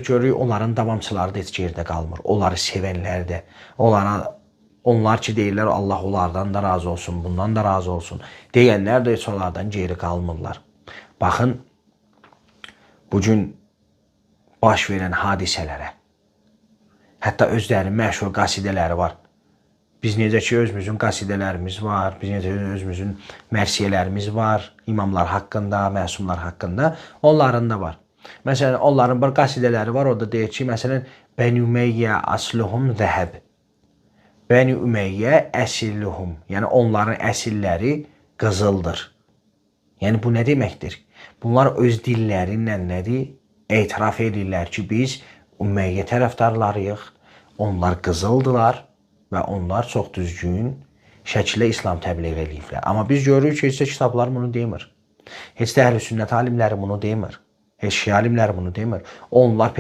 görürük, onların davamçıları da heç yerdə qalmır. Onları sevənlər də, onlar ki deyirlər Allah onlardan da razı olsun, bundan da razı olsun. Deyənlər də heç onlardan geri qalmırlar. Baxın, bugün baş verən hadisələrə, hətta özlərinin məşhur qasidələri var. Biz necə ki özümüzün qasidələrimiz var, biz necə özümüzün mərsiyələrimiz var, imamlar haqqında, məsumlar haqqında, onların da var. Məsələn, onların bir qasidələri var, orada deyir ki, məsələn, Bəni Ümeyyə asluhum zəhəb. Bəni Ümeyyə əsilluhum, yəni onların əsilləri qızıldır. Yəni bu nə deməkdir? Bunlar öz dilləri ilə nədir? Etiraf edirlər ki, biz Ümeyyə tərəfdarlarıyıq, onlar qızıldılar və onlar çox düzgün şəkildə İslam təbliğ ediblər. Amma biz görürük ki, heç də kitablar bunu demir. Heç də əhl-i sünnət alimləri bunu demir. Heç şia alimləri bunu demir. Onlar